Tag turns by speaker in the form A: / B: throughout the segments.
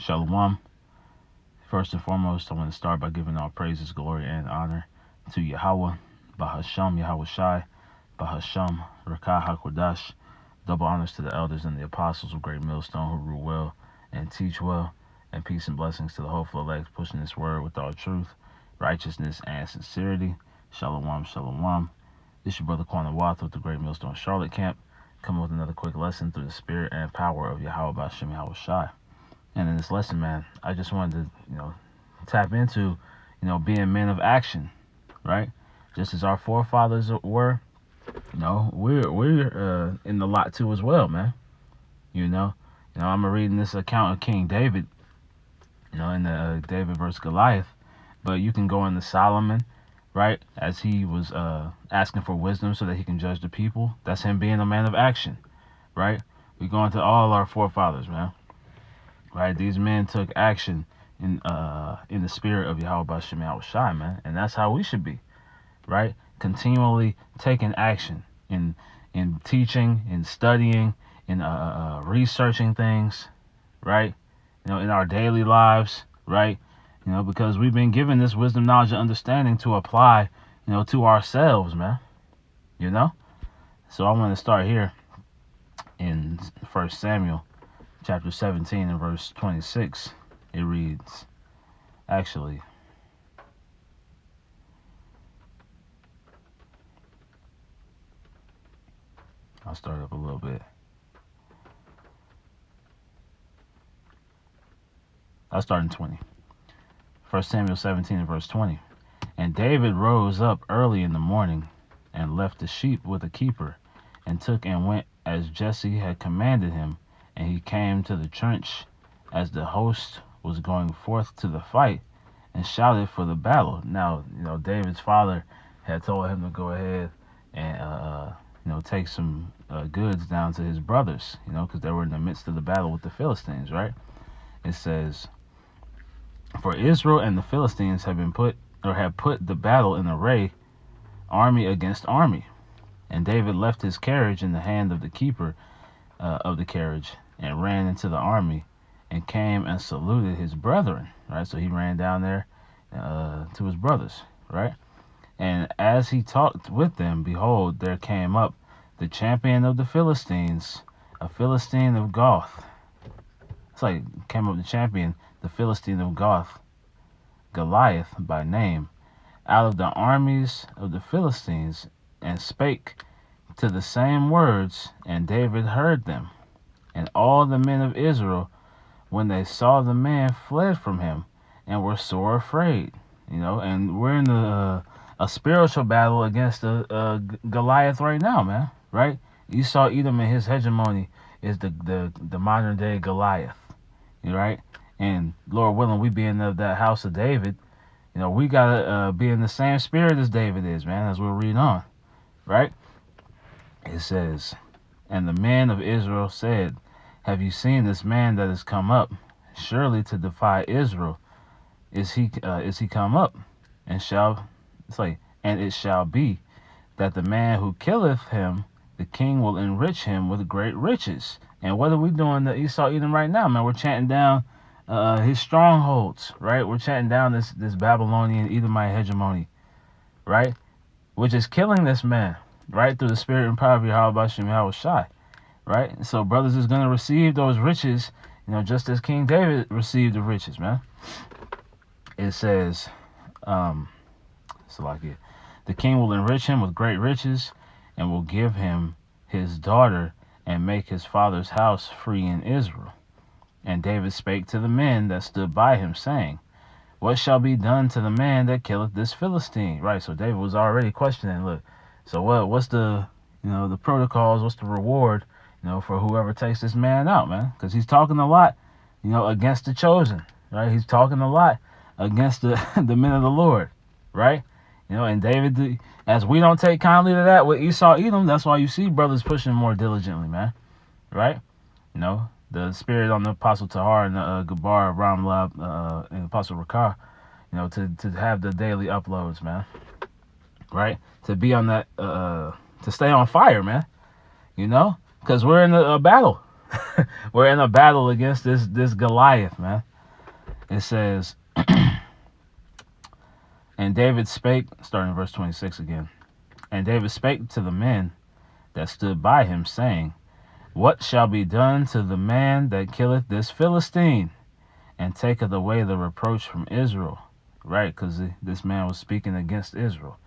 A: Shalom. First and foremost, I want to start by giving all praises, glory, and honor to Yahweh, Bahasham Yahweh Shai, Bahasham Rakah HaKodash. Double honors to the elders and the apostles of Great Millstone who rule well and teach well, and peace and blessings to the hopeful elect pushing this word with all truth, righteousness, and sincerity. Shalom, shalom. This your brother Quan Wath with the Great Millstone Charlotte Camp, coming with another quick lesson through the spirit and power of Yahweh Bahasham Yahweh Shai. And in this lesson, man, I just wanted to, tap into, being men of action, right? Just as our forefathers were, we're in the lot too as well, man. I'm reading this account of King David, in the David versus Goliath, but you can go into Solomon, right? As he was asking for wisdom so that he can judge the people. That's him being a man of action, right? We go into all our forefathers, man. Right, these men took action in the spirit of Yahweh B'Shem Yahweh Shai, man, and that's how we should be, right? Continually taking action in teaching, in studying, in researching things, right? In our daily lives, right? Because we've been given this wisdom, knowledge, and understanding to apply, to ourselves, man. So I want to start here in 1 Samuel. Chapter 17 and verse 26, it reads, actually, I'll start up a little bit. I'll start in 20. 1 Samuel 17 and verse 20. And David rose up early in the morning and left the sheep with a keeper and took and went as Jesse had commanded him. And he came to the trench as the host was going forth to the fight and shouted for the battle. Now, David's father had told him to go ahead and, take some goods down to his brothers, because they were in the midst of the battle with the Philistines, right? It says, for Israel and the Philistines have put the battle in array, army against army. And David left his carriage in the hand of the keeper of the carriage and ran into the army and came and saluted his brethren, right? So he ran down there to his brothers, right? And as he talked with them, behold, there came up the champion of the Philistines, a Philistine of Gath. It's like came up the champion, the Philistine of Gath, Goliath by name, out of the armies of the Philistines, and spake to the same words, and David heard them. And all the men of Israel, when they saw the man, fled from him and were sore afraid. And we're in a spiritual battle against Goliath right now, man. Right? Esau Edom and his hegemony is the modern day Goliath. Right? And Lord willing, we be in that house of David. We gotta be in the same spirit as David is, man. As we'll read on, right? It says, and the men of Israel said, have you seen this man that has come up? Surely to defy Israel is he come up, and it shall be that the man who killeth him, the king will enrich him with great riches. And what are we doing to Esau Edom right now, man? We're chanting down his strongholds, right? We're chanting down this Babylonian Edomite hegemony, right? Which is killing this man, right? Through the spirit and power of Yahweh B'Shem Yahweh Shai. Right? So brothers is going to receive those riches, just as King David received the riches, man. It says, the king will enrich him with great riches and will give him his daughter and make his father's house free in Israel. And David spake to the men that stood by him, saying, what shall be done to the man that killeth this Philistine? Right, so David was already questioning, look, so what's the, the protocols, what's the reward, for whoever takes this man out, man? Because he's talking a lot, against the chosen, right? He's talking a lot against the men of the Lord, right? And David, as we don't take kindly to that with Esau Edom, that's why you see brothers pushing more diligently, man, right? The spirit on the Apostle Tahar and the Gabar, Ramlab, and Apostle Rakah, to have the daily uploads, man, right? To be on that, to stay on fire, man, because we're in a battle. We're in a battle against this Goliath, man. It says, and David spake, starting verse 26 again. And David spake to the men that stood by him, saying, What shall be done to the man that killeth this Philistine, and taketh away the reproach from Israel? Right, because this man was speaking against Israel.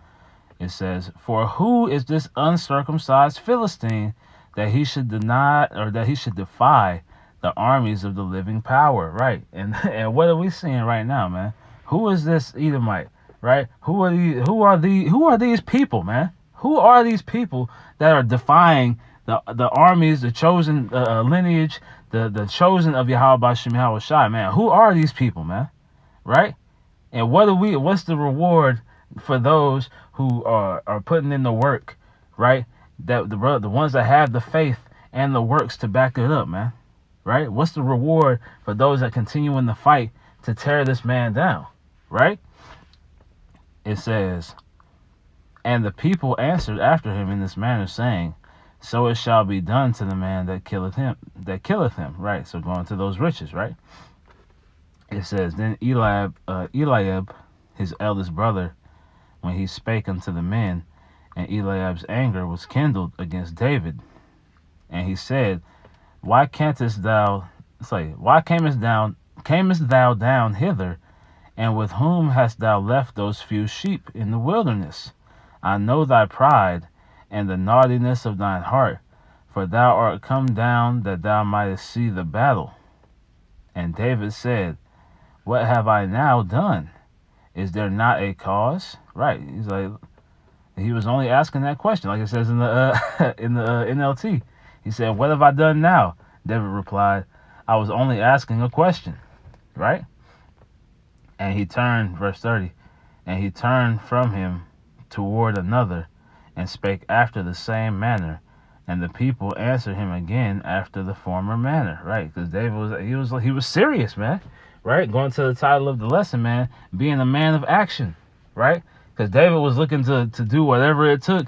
A: It says, For who is this uncircumcised Philistine that he should deny, or that he should defy the armies of the living power? Right. And what are we seeing right now, man? Who is this Edomite? Right? Who are these people, man? Who are these people that are defying the armies, the chosen lineage, the chosen of Yahweh Shem Yahweh Shai, man? Who are these people, man? Right? And what's the reward for those who are putting in the work, right? That the ones that have the faith and the works to back it up, man. Right? What's the reward for those that continue in the fight to tear this man down? Right? It says, and the people answered after him in this manner, saying, So it shall be done to the man that killeth him. Right? So going to those riches, right? It says, Then Eliab, his eldest brother, when he spake unto the men, and Eliab's anger was kindled against David, and he said, Why camest thou down hither, and with whom hast thou left those few sheep in the wilderness? I know thy pride, and the naughtiness of thine heart, for thou art come down that thou mightest see the battle. And David said, What have I now done? Is there not a cause? Right. He's like, he was only asking that question, like it says in the NLT. He said, What have I done now? David replied, I was only asking a question. Right? And he turned, verse 30, and he turned from him toward another, and spake after the same manner. And the people answered him again after the former manner. Right? Because David was serious, man. Right? Going to the title of the lesson, man, being a man of action. Right? Because David was looking to do whatever it took,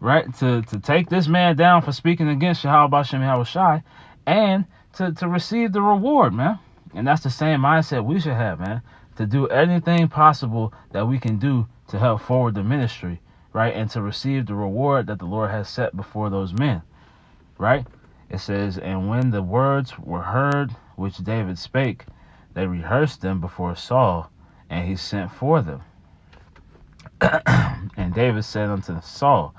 A: right, to take this man down for speaking against Yahweh Shem Yahweh Shai, and to receive the reward, man. And that's the same mindset we should have, man, to do anything possible that we can do to help forward the ministry, right, and to receive the reward that the Lord has set before those men, right? It says, And when the words were heard which David spake, they rehearsed them before Saul, and he sent for them. And David said unto Saul,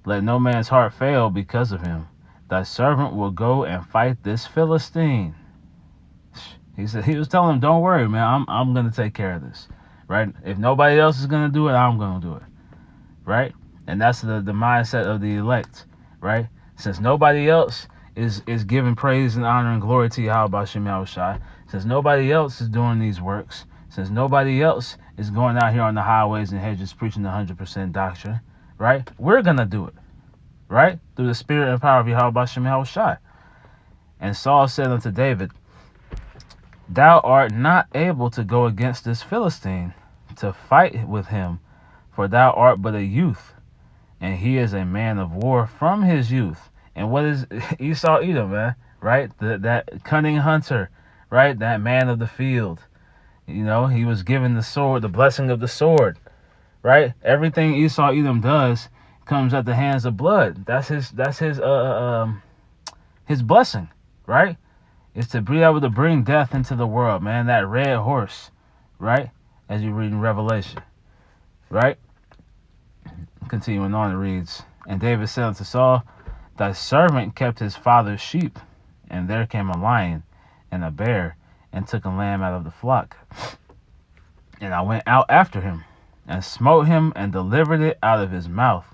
A: Let no man's heart fail because of him. Thy servant will go and fight this Philistine. He was telling him, Don't worry, man, I'm gonna take care of this. Right? If nobody else is gonna do it, I'm gonna do it. Right? And that's the mindset of the elect, right? Since nobody else is giving praise and honor and glory to Yahweh Shem Yahweh Shai, since nobody else is doing these works, since nobody else is going out here on the highways and hedges preaching the 100% doctrine, right? We're going to do it, right? Through the spirit and power of Yahweh Shem Yahweh Shai. And Saul said unto David, Thou art not able to go against this Philistine to fight with him, for thou art but a youth, and he is a man of war from his youth. And what is Esau Edom, man? Right? That cunning hunter, right? That man of the field. You know, he was given the sword, the blessing of the sword, right? Everything Esau Edom does comes at the hands of blood. That's his blessing, right? It's to be able to bring death into the world, man. That red horse, right? As you read in Revelation, right? Continuing on, it reads, And David said unto Saul, Thy servant kept his father's sheep, and there came a lion and a bear, and took a lamb out of the flock. And I went out after him, and smote him, and delivered it out of his mouth.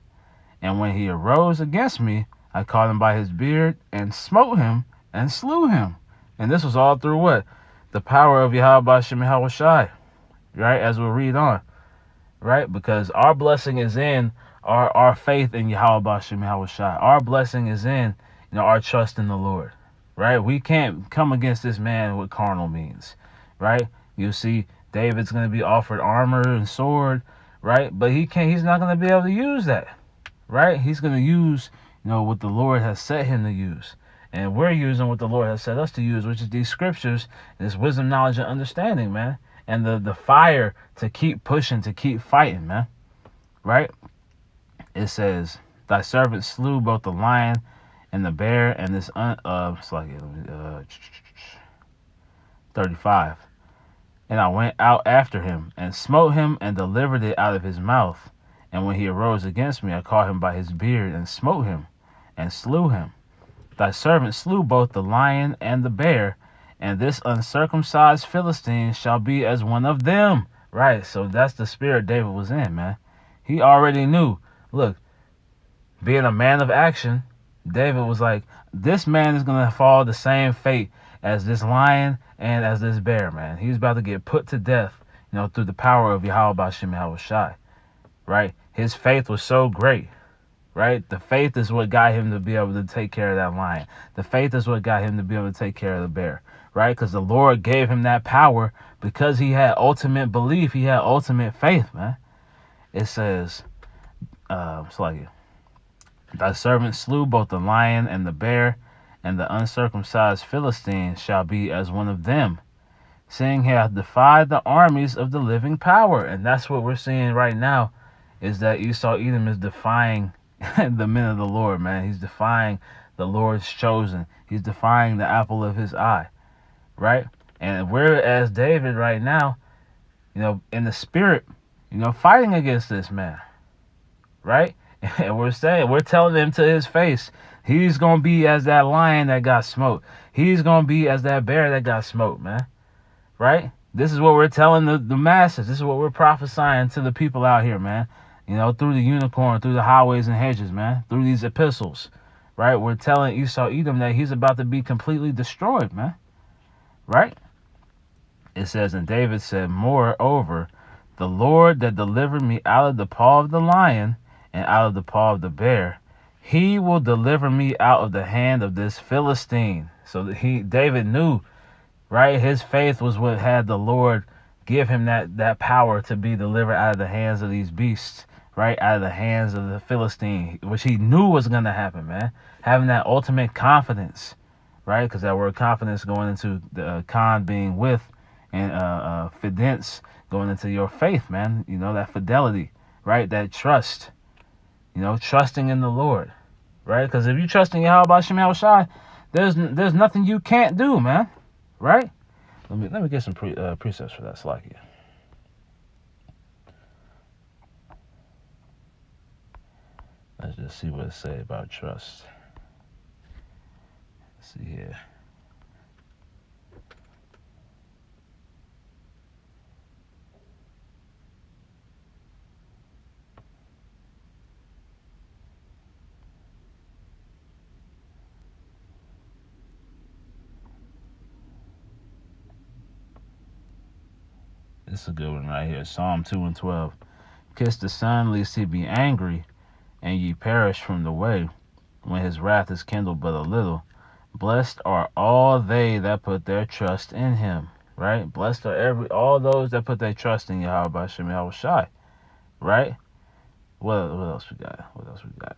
A: And when he arose against me, I caught him by his beard, and smote him, and slew him. And this was all through what? The power of Yahweh Shem Yahweh Shai, right? As we'll read on, right? Because our blessing is in our faith in Yahweh Shem Yahweh Shai. Our blessing is in, our trust in the Lord, right? We can't come against this man with carnal means, right? You see, David's going to be offered armor and sword, right? But he's not going to be able to use that, right? He's going to use, what the Lord has set him to use. And we're using what the Lord has set us to use, which is these scriptures, this wisdom, knowledge, and understanding, man. And the fire to keep pushing, to keep fighting, man. Right? It says, thy servant slew both the lion and the bear, and this 35. And I went out after him, and smote him, and delivered it out of his mouth. And when he arose against me, I caught him by his beard, and smote him, and slew him. Thy servant slew both the lion and the bear, and this uncircumcised Philistine shall be as one of them. Right, so that's the spirit David was in, man. He already knew. Look, being a man of action, David was like, this man is going to fall the same fate as this lion and as this bear, man. He's about to get put to death, through the power of Yahweh Bashim Yahushai, right? His faith was so great, right? The faith is what got him to be able to take care of that lion. The faith is what got him to be able to take care of the bear, right? Because the Lord gave him that power because he had ultimate belief. He had ultimate faith, man. It says, thy servant slew both the lion and the bear, and the uncircumcised Philistine shall be as one of them, seeing he hath defied the armies of the living power. And that's what we're seeing right now, is that Esau Edom is defying the men of the Lord, man. He's defying the Lord's chosen. He's defying the apple of his eye, right? And we're, as David right now, in the spirit, fighting against this man, right? And we're telling him to his face, he's going to be as that lion that got smoked. He's going to be as that bear that got smoked, man. Right? This is what we're telling the masses. This is what we're prophesying to the people out here, man. Through the unicorn, through the highways and hedges, man. Through these epistles, right? We're telling Esau Edom that he's about to be completely destroyed, man. Right? It says, and David said, moreover, the Lord that delivered me out of the paw of the lion and out of the paw of the bear, he will deliver me out of the hand of this Philistine. So David knew, right? His faith was what had the Lord give him that power to be delivered out of the hands of these beasts, right? Out of the hands of the Philistine, which he knew was going to happen, man. Having that ultimate confidence, right? Because that word confidence going into the con being with, and fidence going into your faith, man. That fidelity, right? That trust, trusting in the Lord, right? Because if you trust in Yahweh Bashim Yahushai, there's nothing you can't do, man, right? Let me get some precepts for that, Slakia. Let's just see what it say about trust. Let's see here. This is a good one right here. Psalm 2 and 12. Kiss the Son, lest he be angry, and ye perish from the way, when his wrath is kindled but a little. Blessed are all they that put their trust in him. Right? Blessed are all those that put their trust in Yahweh Bashim Yahushai. Right? What else we got?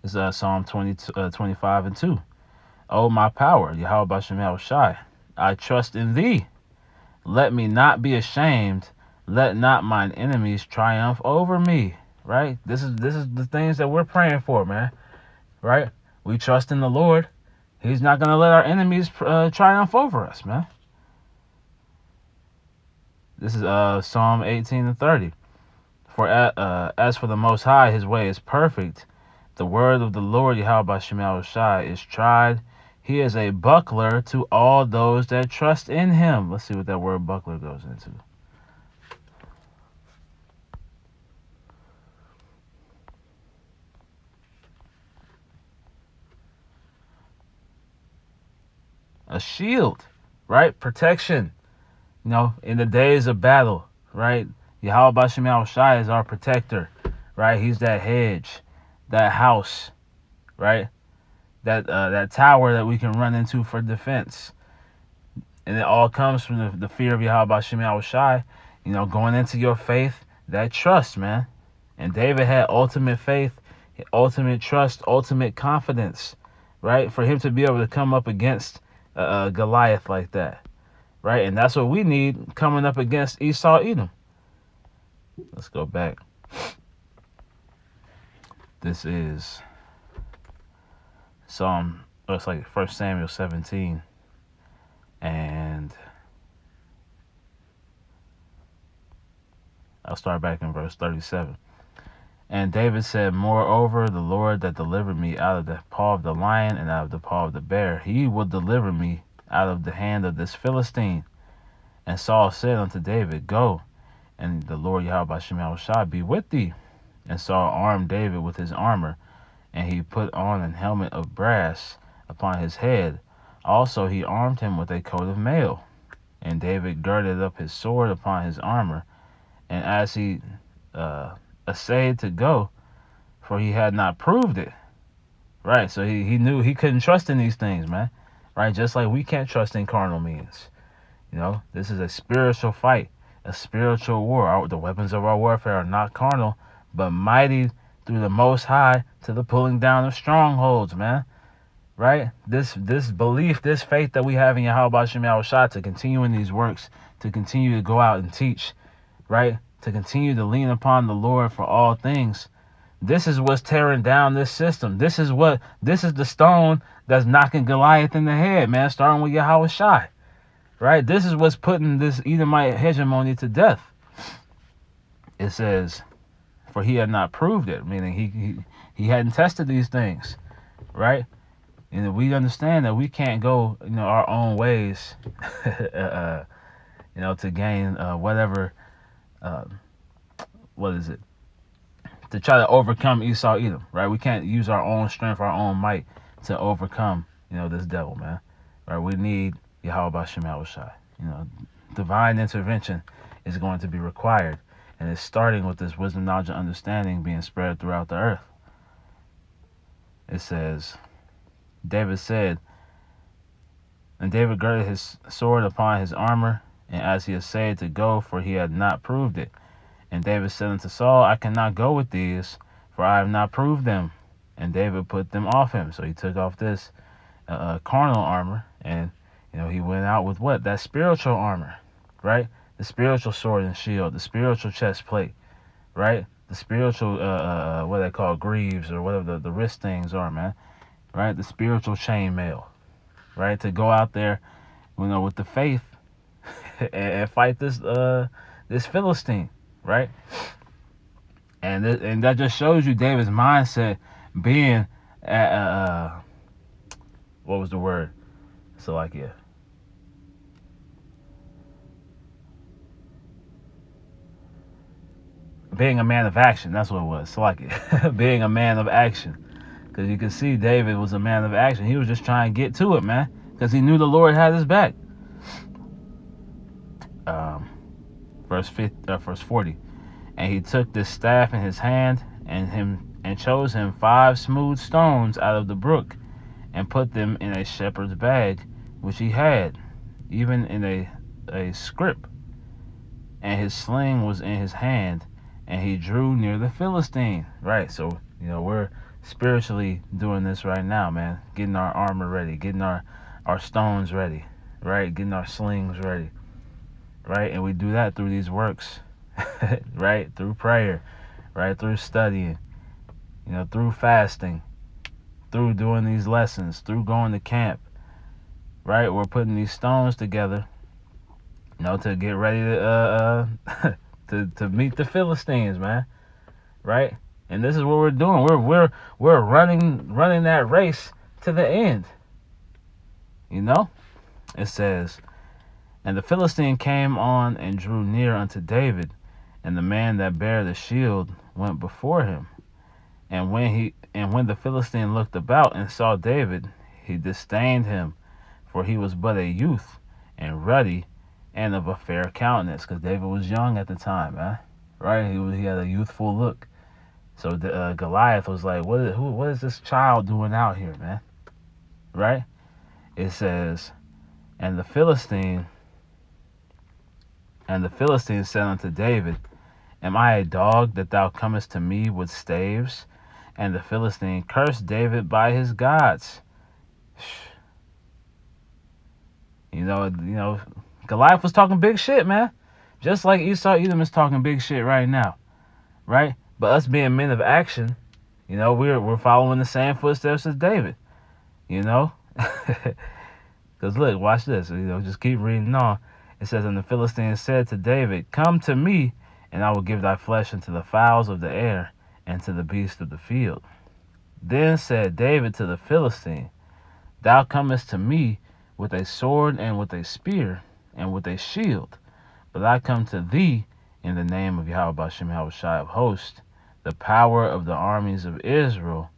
A: It's Psalm 25 and 2. O my power, Yahweh Bashim Yahushai, I trust in thee. Let me not be ashamed. Let not mine enemies triumph over me. Right? This is the things that we're praying for, man. Right? We trust in the Lord. He's not going to let our enemies triumph over us, man. This is Psalm 18 and 30. For as for the Most High, his way is perfect. The word of the Lord Yahweh Bashim Yahushai is tried. He is a buckler to all those that trust in him. Let's see what that word buckler goes into. A shield, right? Protection. In the days of battle, right? Yahweh Bashim Yahushai is our protector, right? He's that hedge, that house, right? That tower that we can run into for defense. And it all comes from the fear of Yahweh Bashim Yahushai, going into your faith, That trust, man. And David had ultimate faith, ultimate trust, ultimate confidence, right? For him to be able to come up against Goliath like that, right? And that's what we need coming up against Esau, Edom. Let's go back. This is it's like 1 Samuel 17. And I'll start back in verse 37. And David said, moreover, the Lord that delivered me out of the paw of the lion and out of the paw of the bear, he will deliver me out of the hand of this Philistine. And Saul said unto David, go, and the Lord Yahweh Shem Yahushua be with thee. And Saul armed David with his armor, and he put on an helmet of brass upon his head. Also he armed him with a coat of mail. And David girded up his sword upon his armor, and as he essayed to go, for he had not proved it. Right, so he knew he couldn't trust in these things, man. Right, just like we can't trust in carnal means. You know, this is a spiritual fight, a spiritual war. The weapons of our warfare are not carnal, but mighty through the Most High to the pulling down of strongholds, man. Right? This belief, this faith that we have in Yahweh Shem Yahushua to continue in these works, to continue to go out and teach, right? To continue to lean upon the Lord for all things. This is what's tearing down this system. This is the stone that's knocking Goliath in the head, man, starting with Yahushua. Right? This is what's putting this Edomite hegemony to death. It says, for he had not proved it, meaning he hadn't tested these things, right? And we understand that we can't go, our own ways, to gain whatever, to try to overcome Esau, Edom, right? We can't use our own strength, our own might to overcome, this devil, man. Right? We need Yahweh Shem Yahushua. Divine intervention is going to be required, and it's starting with this wisdom, knowledge, and understanding being spread throughout the earth. It says, David said, and David girded his sword upon his armor, and as he essayed to go, for he had not proved it. And David said unto Saul, I cannot go with these, for I have not proved them. And David put them off him. So he took off this carnal armor, and he went out with what? That spiritual armor, right? The spiritual sword and shield, the spiritual chest plate, right? The spiritual, what they call greaves, or whatever the wrist things are, man. Right? The spiritual chainmail, right? To go out there, with the faith and fight this Philistine, right? And that just shows you David's mindset being at what was the word? Salakia. Being a man of action, that's what it was. Salakia. Being a man of action. Because you can see David was a man of action. He was just trying to get to it, man. Because he knew the Lord had his back. Verse 40. And he took this staff in his hand, and chose him 5 smooth stones out of the brook, and put them in a shepherd's bag, which he had, even in a scrip. And his sling was in his hand, and he drew near the Philistine. Right, so, we're spiritually doing this right now, man. Getting our armor ready, getting our stones ready, right? Getting our slings ready, right? And we do that through these works, right? Through prayer, right? Through studying, through fasting, through doing these lessons, through going to camp, right? We're putting these stones together, to get ready to to meet the Philistines, man, right? And this is what we're doing. We're running that race to the end. It says, and the Philistine came on and drew near unto David, and the man that bare the shield went before him. And when the Philistine looked about and saw David, he disdained him, for he was but a youth, and ruddy, and of a fair countenance, because David was young at the time, man. Right? He had a youthful look. So Goliath was like, what is this child doing out here, man? Right? It says, and the Philistine said unto David, Am I a dog that thou comest to me with staves? And the Philistine cursed David by his gods. Goliath was talking big shit, man. Just like Esau Edom is talking big shit right now, right? But us being men of action, we're following the same footsteps as David, Because look, watch this. Just keep reading on. It says, and the Philistines said to David, come to me, and I will give thy flesh unto the fowls of the air and to the beasts of the field. Then said David to the Philistine, thou comest to me with a sword and with a spear and with a shield, but I come to thee in the name of Yahweh B'Shem Yahushai of hosts, the power of the armies of Israel,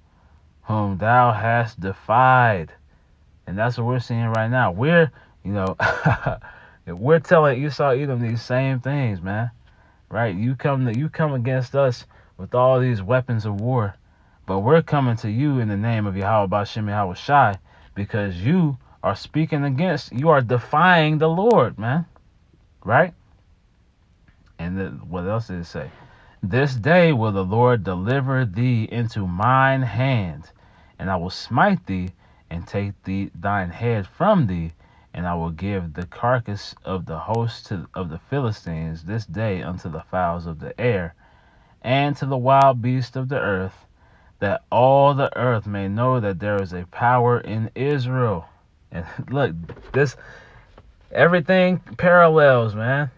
A: whom thou hast defied. And that's what we're seeing right now. We're telling Esau Edom these same things, man. Right? You come against us with all these weapons of war, but we're coming to you in the name of Yahweh B'Shem Yahushai, because you are you are defying the Lord, man. Right? And what else did it say? This day will the Lord deliver thee into mine hand, and I will smite thee and take thine head from thee, and I will give the carcass of the host of the Philistines this day unto the fowls of the air, and to the wild beasts of the earth, that all the earth may know that there is a power in Israel. And look, everything parallels, man.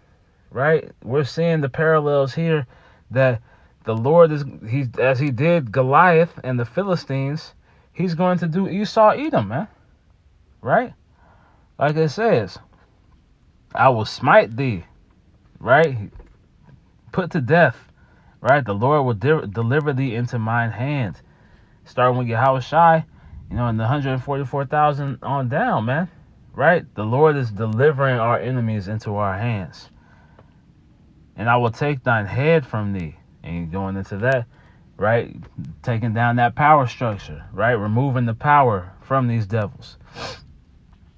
A: Right? We're seeing the parallels here that the Lord as he did Goliath and the Philistines, he's going to do Esau Edom, man. Right? Like it says, I will smite thee, right? Put to death, right? The Lord will deliver thee into mine hand. Starting with Yahushai, in the 144,000 on down, man. Right? The Lord is delivering our enemies into our hands. And I will take thine head from thee. And going into that, right? Taking down that power structure, right? Removing the power from these devils.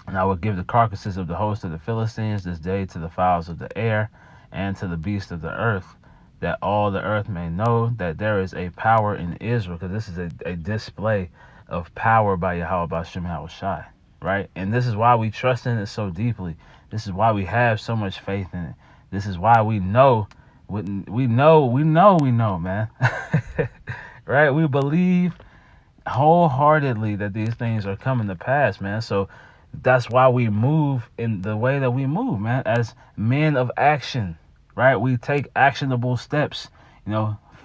A: And I will give the carcasses of the host of the Philistines this day to the fowls of the air and to the beasts of the earth, that all the earth may know that there is a power in Israel. Because this is a display of power by Yahweh B'Shem Yahushai, right? And this is why we trust in it so deeply. This is why we have so much faith in it. This is why we know, man. Right? We believe wholeheartedly that these things are coming to pass, man. So that's why we move in the way that we move, man, as men of action, right? We take actionable steps,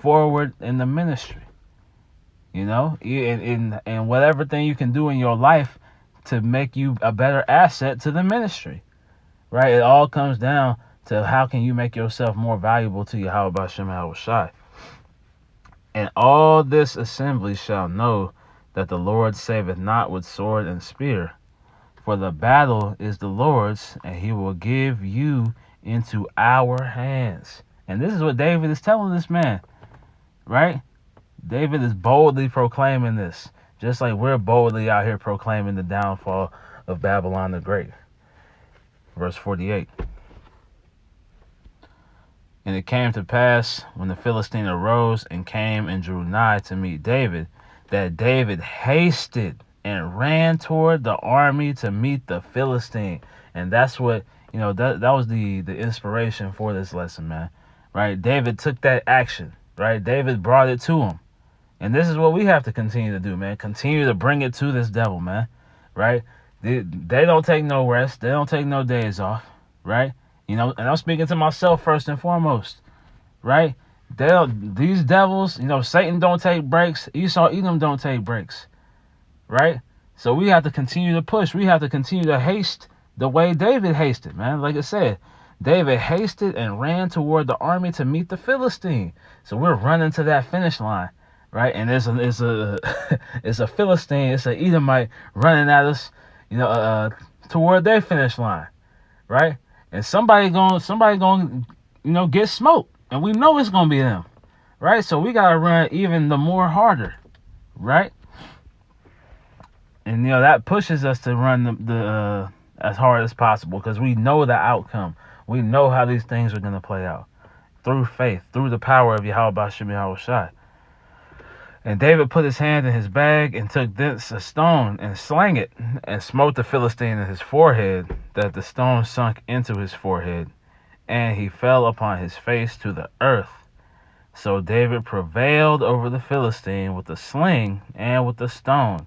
A: forward in the ministry, in whatever thing you can do in your life to make you a better asset to the ministry, right? It all comes down to how can you make yourself more valuable to Yahweh B'Shem Yahushai. And all this assembly shall know that the Lord saveth not with sword and spear, for the battle is the Lord's, and he will give you into our hands. And this is what David is telling this man, right? David is boldly proclaiming this, just like we're boldly out here proclaiming the downfall of Babylon the Great. Verse 48. And it came to pass, when the Philistine arose and came and drew nigh to meet David, that David hasted and ran toward the army to meet the Philistine. And that's what, that was the inspiration for this lesson, man. Right? David took that action, right? David brought it to him. And this is what we have to continue to do, man. Continue to bring it to this devil, man. Right? They don't take no rest. They don't take no days off, right? And I'm speaking to myself first and foremost, right? These devils, Satan don't take breaks. Esau Edom don't take breaks, right? So we have to continue to push. We have to continue to haste the way David hasted, man. Like I said, David hasted and ran toward the army to meet the Philistine. So we're running to that finish line, right? And it's a Philistine, it's an Edomite running at us, toward their finish line, right? And somebody going, get smoked. And we know it's going to be them, right? So we got to run even the more harder, right? And, that pushes us to run the as hard as possible because we know the outcome. We know how these things are going to play out. through faith, through the power of Yahweh Ba'Shem Yahweh Shai. And David put his hand in his bag and took thence a stone and slang it and smote the Philistine in his forehead, that the stone sunk into his forehead, and he fell upon his face to the earth. So David prevailed over the Philistine with the sling and with the stone,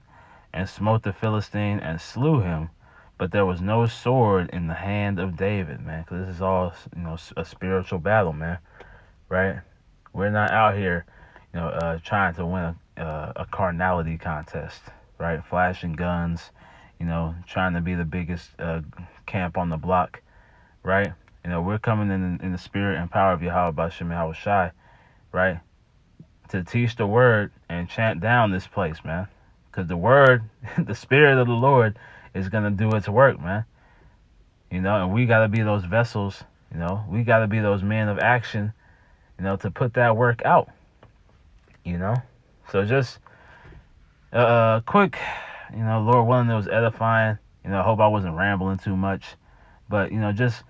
A: and smote the Philistine and slew him. But there was no sword in the hand of David, man, because this is all, a spiritual battle, man, right? We're not out here, trying to win a carnality contest, right? Flashing guns, trying to be the biggest camp on the block, right? We're coming in the spirit and power of Yahweh Ba'Shem Yahweh Shai, right? To teach the word and chant down this place, man. Because the word, the spirit of the Lord is going to do its work, man. And we got to be those vessels, we got to be those men of action, to put that work out, So just quick, Lord willing, it was edifying. I hope I wasn't rambling too much. But, just,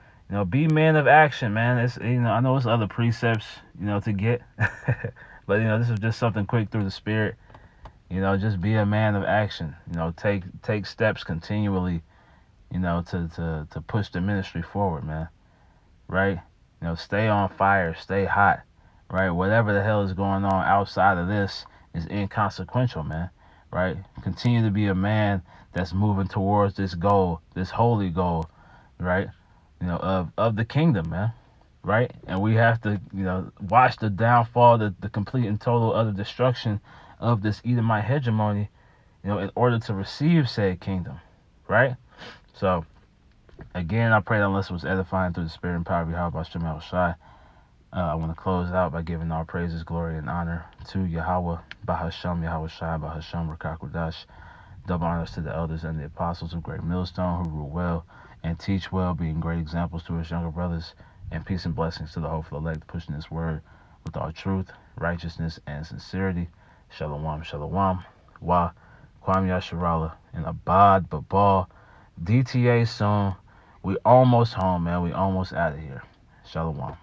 A: be men of action, man. It's, I know it's other precepts, to get. But, this is just something quick through the spirit. Just be a man of action. Take steps continually, to push the ministry forward, man. Right? Stay on fire, stay hot. Right? Whatever the hell is going on outside of this is inconsequential, man. Right? Continue to be a man that's moving towards this goal, this holy goal, right? Of the kingdom, man. Right? And we have to, watch the downfall, the complete and total utter destruction of this Edomite hegemony, in order to receive said kingdom, right? So, again, I pray that lesson was edifying through the spirit and power of Yahweh Ba'Shem Yahweh Shai. I want to close out by giving all praises, glory, and honor to Yahweh Ba'Hashem Yahweh Shai Ba'Hashem Rakakwadash. Double honors to the elders and the apostles of Great Millstone who rule well and teach well, being great examples to his younger brothers. And peace and blessings to the hopeful elect, pushing this word with all truth, righteousness, and sincerity. Shalom, shalom. Wa, Kwam Yasharala, and Abad, Babal, DTA soon. We almost home, man. We almost out of here. Shalom.